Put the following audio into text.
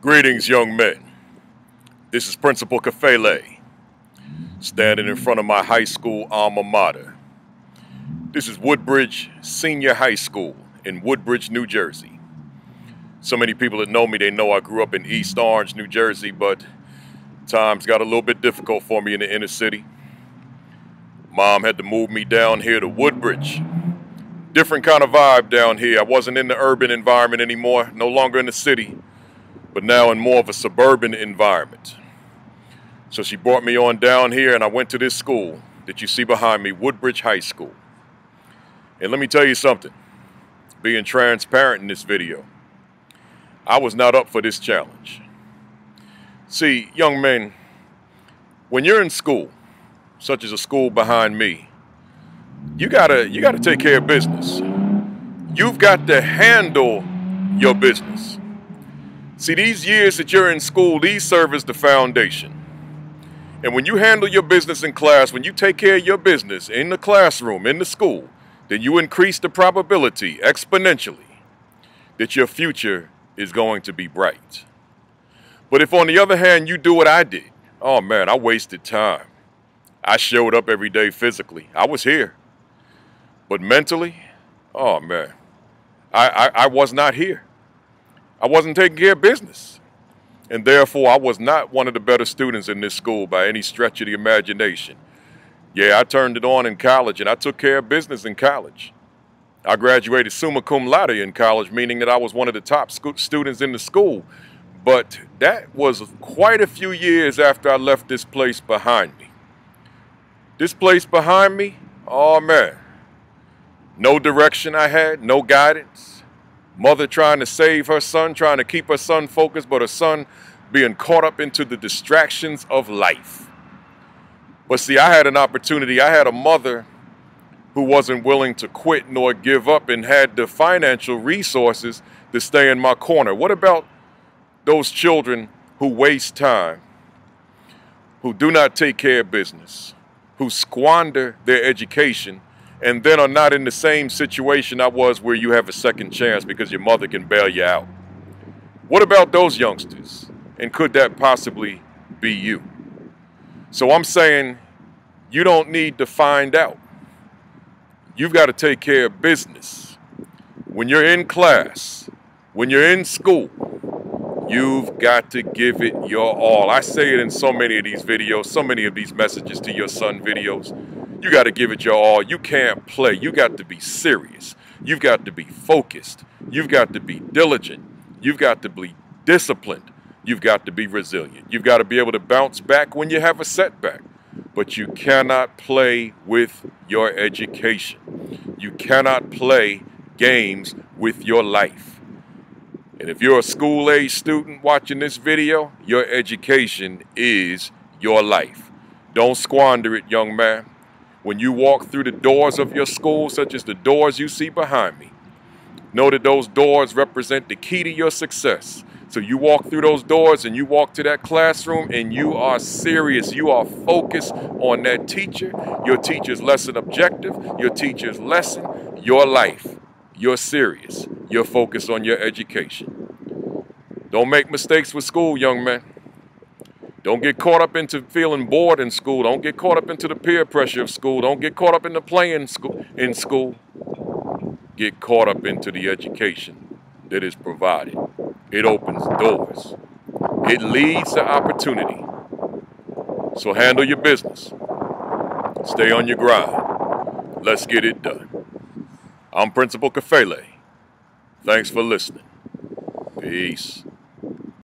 Greetings, young men. This is Principal Kafele, standing in front of my high school alma mater. This is Woodbridge Senior High School in Woodbridge, New Jersey. So many people that know me, they know I grew up in East Orange, New Jersey, but times got a little bit difficult for me in the inner city. Mom had to move me down here to Woodbridge. Different kind of vibe down here. I wasn't in the urban environment anymore, no longer in the city, but now in more of a suburban environment. So she brought me on down here and I went to this school that you see behind me, Woodbridge High School. And let me tell you something, being transparent in this video, I was not up for this challenge. See, young men, when you're in school, such as a school behind me, you gotta take care of business. You've got to handle your business. See, these years that you're in school, these serve as the foundation. And when you handle your business in class, when you take care of your business in the classroom, in the school, then you increase the probability exponentially that your future is going to be bright. But if on the other hand, you do what I did, oh man, I wasted time. I showed up every day physically. I was here. But mentally, oh man, I was not here. I wasn't taking care of business. And therefore, I was not one of the better students in this school by any stretch of the imagination. Yeah, I turned it on in college and I took care of business in college. I graduated summa cum laude in college, meaning that I was one of the top students in the school. But that was quite a few years after I left this place behind me. This place behind me, oh man, no direction I had, no guidance. Mother trying to save her son, trying to keep her son focused, but her son being caught up into the distractions of life. But see, I had an opportunity. I had a mother who wasn't willing to quit nor give up and had the financial resources to stay in my corner. What about those children who waste time, who do not take care of business, who squander their education, and then are not in the same situation I was where you have a second chance because your mother can bail you out? What about those youngsters? And could that possibly be you? So I'm saying you don't need to find out. You've got to take care of business. When you're in class, when you're in school, you've got to give it your all. I say it in so many of these videos, so many of these messages to your son videos. You got to give it your all. You can't play. You got to be serious. You've got to be focused. You've got to be diligent. You've got to be disciplined. You've got to be resilient. You've got to be able to bounce back when you have a setback. But you cannot play with your education. You cannot play games with your life. And if you're a school-age student watching this video, your education is your life. Don't squander it, young man. When you walk through the doors of your school, such as the doors you see behind me, know that those doors represent the key to your success. So you walk through those doors and you walk to that classroom and you are serious. You are focused on that teacher, your teacher's lesson objective, your teacher's lesson, your life. You're serious. You're focused on your education. Don't make mistakes with school, young man. Don't get caught up into feeling bored in school. Don't get caught up into the peer pressure of school. Don't get caught up in the playing in school. Get caught up into the education that is provided. It opens doors. It leads to opportunity. So handle your business. Stay on your grind. Let's get it done. I'm Principal Kafele. Thanks for listening. Peace.